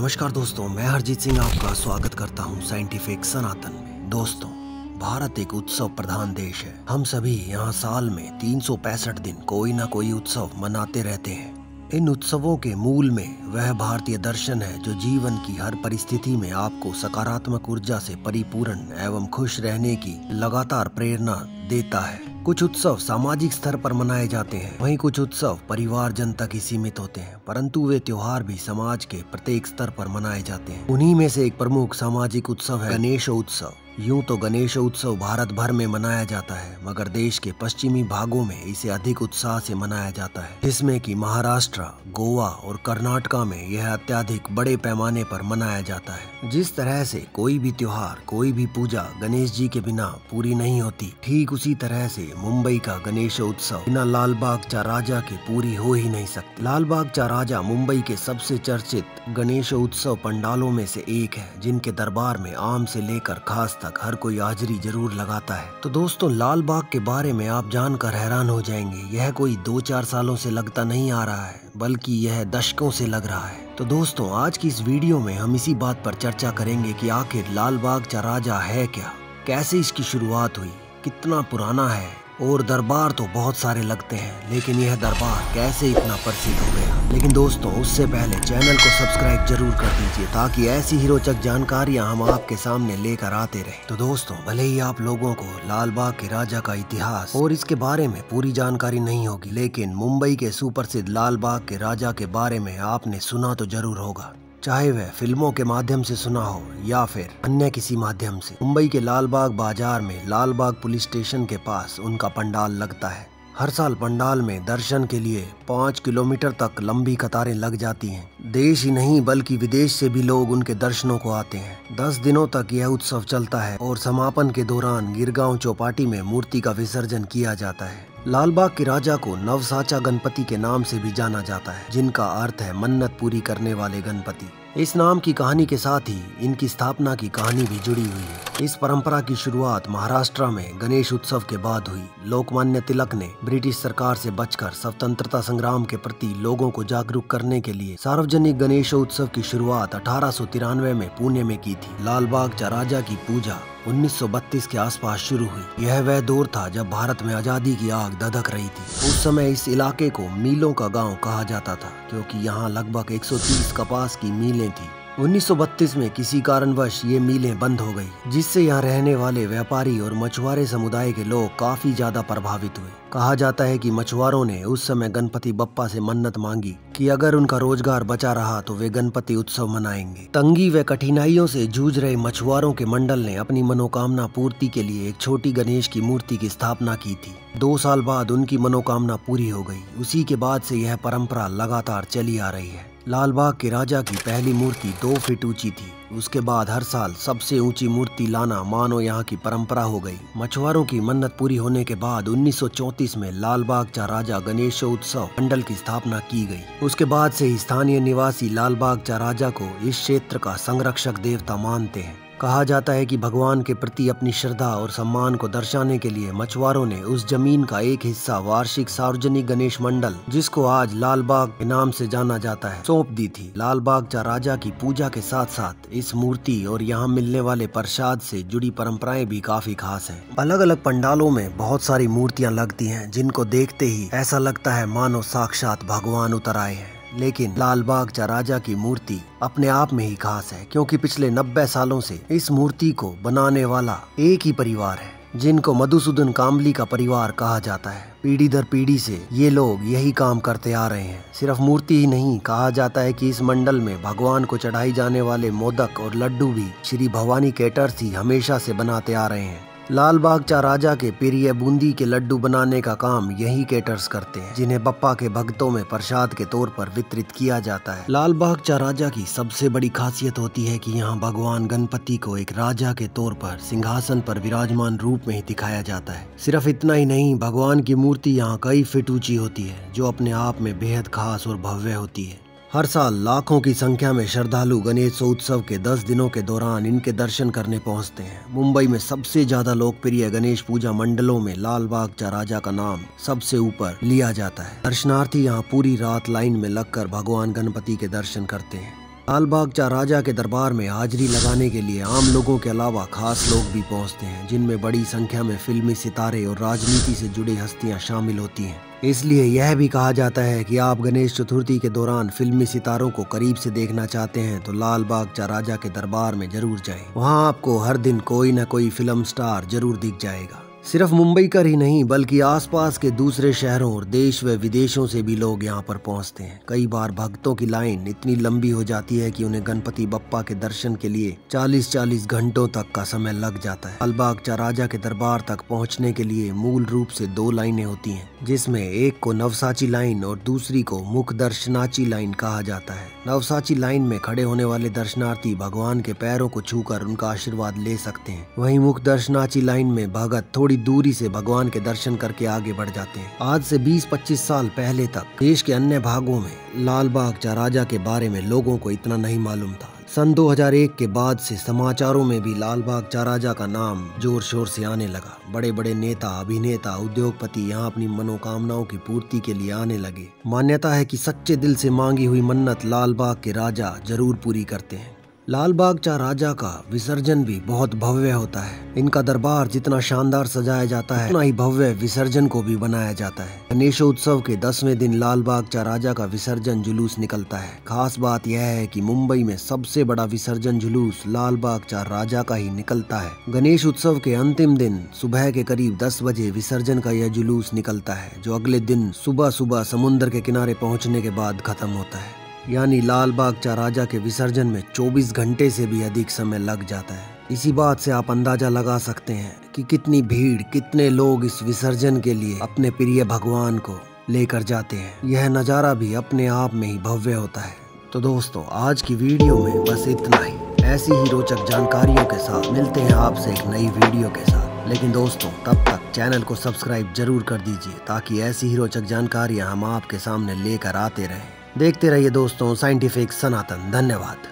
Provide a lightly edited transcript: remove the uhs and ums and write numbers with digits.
नमस्कार दोस्तों, मैं हरजीत सिंह आपका स्वागत करता हूं साइंटिफिक सनातन में। दोस्तों, भारत एक उत्सव प्रधान देश है। हम सभी यहाँ साल में 365 दिन कोई ना कोई उत्सव मनाते रहते हैं। इन उत्सवों के मूल में वह भारतीय दर्शन है जो जीवन की हर परिस्थिति में आपको सकारात्मक ऊर्जा से परिपूर्ण एवं खुश रहने की लगातार प्रेरणा देता है। कुछ उत्सव सामाजिक स्तर पर मनाए जाते हैं, वहीं कुछ उत्सव परिवार जन तक ही सीमित होते हैं, परंतु वे त्योहार भी समाज के प्रत्येक स्तर पर मनाए जाते हैं। उन्हीं में से एक प्रमुख सामाजिक उत्सव है गणेश उत्सव। यूं तो गणेश उत्सव भारत भर में मनाया जाता है, मगर देश के पश्चिमी भागों में इसे अधिक उत्साह से मनाया जाता है, जिसमें कि महाराष्ट्र, गोवा और कर्नाटका में यह अत्यधिक बड़े पैमाने पर मनाया जाता है। जिस तरह से कोई भी त्योहार, कोई भी पूजा गणेश जी के बिना पूरी नहीं होती, ठीक उसी तरह से मुंबई का गणेश उत्सव बिना लाल बाग चा राजा के पूरी हो ही नहीं सकती। लाल बाग चा राजा मुंबई के सबसे चर्चित गणेश उत्सव पंडालों में से एक है, जिनके दरबार में आम से लेकर खास तक हर कोई हाजिरी जरूर लगाता है। तो दोस्तों, लाल बाग के बारे में आप जानकर हैरान हो जाएंगे। यह कोई 2-4 सालों से लगता नहीं आ रहा है, बल्कि यह दशकों से लग रहा है। तो दोस्तों, आज की इस वीडियो में हम इसी बात पर चर्चा करेंगे कि आखिर लाल बाग चा राजा है क्या, कैसे इसकी शुरुआत हुई, कितना पुराना है, और दरबार तो बहुत सारे लगते हैं, लेकिन यह दरबार कैसे इतना प्रसिद्ध हो गया। लेकिन दोस्तों, उससे पहले चैनल को सब्सक्राइब जरूर कर दीजिए, ताकि ऐसी ही रोचक जानकारियां हम आपके सामने लेकर आते रहें। तो दोस्तों, भले ही आप लोगों को लाल बाग के राजा का इतिहास और इसके बारे में पूरी जानकारी नहीं होगी, लेकिन मुंबई के सुप्रसिद्ध लाल बाग के राजा के बारे में आपने सुना तो जरूर होगा, चाहे वह फिल्मों के माध्यम से सुना हो या फिर अन्य किसी माध्यम से। मुंबई के लाल बाग बाजार में लाल बाग पुलिस स्टेशन के पास उनका पंडाल लगता है। हर साल पंडाल में दर्शन के लिए 5 किलोमीटर तक लंबी कतारें लग जाती हैं। देश ही नहीं बल्कि विदेश से भी लोग उनके दर्शनों को आते हैं। 10 दिनों तक यह उत्सव चलता है और समापन के दौरान गिरगांव चौपाटी में मूर्ति का विसर्जन किया जाता है। लाल बाग के राजा को नवसाचा गणपति के नाम से भी जाना जाता है, जिनका अर्थ है मन्नत पूरी करने वाले गणपति। इस नाम की कहानी के साथ ही इनकी स्थापना की कहानी भी जुड़ी हुई है। इस परंपरा की शुरुआत महाराष्ट्र में गणेश उत्सव के बाद हुई। लोकमान्य तिलक ने ब्रिटिश सरकार से बचकर स्वतंत्रता संग्राम के प्रति लोगों को जागरूक करने के लिए सार्वजनिक गणेश उत्सव की शुरुआत 1893 में पुणे में की थी। लाल बाग चा राजा की पूजा 1932 के आसपास शुरू हुई। यह वह दौर था जब भारत में आजादी की आग धधक रही थी। उस समय इस इलाके को मीलों का गांव कहा जाता था, क्योंकि यहाँ लगभग 130 कपास की मीलें थी। 1932 में किसी कारणवश ये मीलें बंद हो गई, जिससे यहाँ रहने वाले व्यापारी और मछुआरे समुदाय के लोग काफी ज्यादा प्रभावित हुए। कहा जाता है कि मछुआरों ने उस समय गणपति बप्पा से मन्नत मांगी कि अगर उनका रोजगार बचा रहा तो वे गणपति उत्सव मनाएंगे। तंगी व कठिनाइयों से जूझ रहे मछुआरों के मंडल ने अपनी मनोकामना पूर्ति के लिए एक छोटी गणेश की मूर्ति की स्थापना की थी। 2 साल बाद उनकी मनोकामना पूरी हो गई। उसी के बाद से यह परंपरा लगातार चली आ रही है। लाल बाग के राजा की पहली मूर्ति 2 फीट ऊंची थी। उसके बाद हर साल सबसे ऊंची मूर्ति लाना मानो यहाँ की परंपरा हो गई। मछुआरों की मन्नत पूरी होने के बाद 1934 में लाल बाग चा राजा गणेश उत्सव मंडल की स्थापना की गई। उसके बाद से ही स्थानीय निवासी लाल बाग चा राजा को इस क्षेत्र का संरक्षक देवता मानते हैं। कहा जाता है कि भगवान के प्रति अपनी श्रद्धा और सम्मान को दर्शाने के लिए मछुआरों ने उस जमीन का एक हिस्सा वार्षिक सार्वजनिक गणेश मंडल, जिसको आज लाल बाग के नाम से जाना जाता है, सौंप दी थी। लाल बाग चा राजा की पूजा के साथ साथ इस मूर्ति और यहाँ मिलने वाले प्रसाद से जुड़ी परंपराएं भी काफी खास हैं। अलग अलग पंडालों में बहुत सारी मूर्तियाँ लगती हैं, जिनको देखते ही ऐसा लगता है मानो साक्षात भगवान उतर आए हैं। लेकिन लाल बाग चा राजा की मूर्ति अपने आप में ही खास है, क्योंकि पिछले 90 सालों से इस मूर्ति को बनाने वाला एक ही परिवार है, जिनको मधुसूदन कामली का परिवार कहा जाता है। पीढ़ी दर पीढ़ी से ये लोग यही काम करते आ रहे हैं। सिर्फ मूर्ति ही नहीं, कहा जाता है कि इस मंडल में भगवान को चढ़ाई जाने वाले मोदक और लड्डू भी श्री भवानी कैटर्स ही हमेशा से बनाते आ रहे हैं। लाल बाग चा राजा के प्रिय बूंदी के लड्डू बनाने का काम यही कैटर्स करते हैं, जिन्हें बप्पा के भक्तों में प्रसाद के तौर पर वितरित किया जाता है। लाल बाग चा राजा की सबसे बड़ी खासियत होती है कि यहाँ भगवान गणपति को एक राजा के तौर पर सिंहासन पर विराजमान रूप में ही दिखाया जाता है। सिर्फ इतना ही नहीं, भगवान की मूर्ति यहाँ कई फीट ऊंची होती है, जो अपने आप में बेहद खास और भव्य होती है। हर साल लाखों की संख्या में श्रद्धालु गणेश उत्सव के 10 दिनों के दौरान इनके दर्शन करने पहुंचते हैं। मुंबई में सबसे ज्यादा लोकप्रिय गणेश पूजा मंडलों में लाल बाग चा राजा का नाम सबसे ऊपर लिया जाता है। दर्शनार्थी यहां पूरी रात लाइन में लगकर भगवान गणपति के दर्शन करते हैं। लालबाग चा राजा के दरबार में हाजिरी लगाने के लिए आम लोगों के अलावा खास लोग भी पहुंचते हैं, जिनमें बड़ी संख्या में फिल्मी सितारे और राजनीति से जुड़ी हस्तियां शामिल होती हैं। इसलिए यह भी कहा जाता है कि आप गणेश चतुर्थी के दौरान फिल्मी सितारों को करीब से देखना चाहते हैं तो लालबाग चा राजा के दरबार में जरूर जाएं। वहां आपको हर दिन कोई न कोई फिल्म स्टार जरूर दिख जाएगा। सिर्फ मुंबई कर ही नहीं बल्कि आसपास के दूसरे शहरों और देश व विदेशों से भी लोग यहाँ पर पहुँचते हैं। कई बार भक्तों की लाइन इतनी लंबी हो जाती है कि उन्हें गणपति बप्पा के दर्शन के लिए 40-40 घंटों तक का समय लग जाता है। लालबाग चा राजा के दरबार तक पहुँचने के लिए मूल रूप से 2 लाइनें होती हैं, जिसमें एक को नवसाची लाइन और दूसरी को मुख दर्शनाची लाइन कहा जाता है। नवसाची लाइन में खड़े होने वाले दर्शनार्थी भगवान के पैरों को छूकर उनका आशीर्वाद ले सकते हैं। वहीं मुख दर्शनाची लाइन में भगत थोड़ी दूरी से भगवान के दर्शन करके आगे बढ़ जाते हैं। आज से 20-25 साल पहले तक देश के अन्य भागों में लालबाग चा राजा के बारे में लोगों को इतना नहीं मालूम था। सन 2001 के बाद से समाचारों में भी लालबाग चा राजा का नाम जोर शोर से आने लगा। बड़े बड़े नेता, अभिनेता, उद्योगपति यहाँ अपनी मनोकामनाओं की पूर्ति के लिए आने लगे। मान्यता है कि सच्चे दिल से मांगी हुई मन्नत लालबाग के राजा जरूर पूरी करते हैं। लालबाग चा राजा का विसर्जन भी बहुत भव्य होता है। इनका दरबार जितना शानदार सजाया जाता है उतना ही भव्य विसर्जन को भी बनाया जाता है। गणेशोत्सव के 10वें दिन लालबाग चा राजा का विसर्जन जुलूस निकलता है। खास बात यह है कि मुंबई में सबसे बड़ा विसर्जन जुलूस लालबाग चा राजा का ही निकलता है। गणेश उत्सव के अंतिम दिन सुबह के करीब 10 बजे विसर्जन का यह जुलूस निकलता है, जो अगले दिन सुबह सुबह समुद्र के किनारे पहुँचने के बाद खत्म होता है। यानी लालबाग चा राजा के विसर्जन में 24 घंटे से भी अधिक समय लग जाता है। इसी बात से आप अंदाजा लगा सकते हैं कि कितनी भीड़, कितने लोग इस विसर्जन के लिए अपने प्रिय भगवान को लेकर जाते हैं। यह नज़ारा भी अपने आप में ही भव्य होता है। तो दोस्तों, आज की वीडियो में बस इतना ही। ऐसी ही रोचक जानकारियों के साथ मिलते हैं आपसे एक नई वीडियो के साथ। लेकिन दोस्तों, तब तक चैनल को सब्सक्राइब जरूर कर दीजिए ताकि ऐसी ही रोचक जानकारियाँ हम आपके सामने लेकर आते रहें। देखते रहिए दोस्तों साइंटिफिक सनातन। धन्यवाद।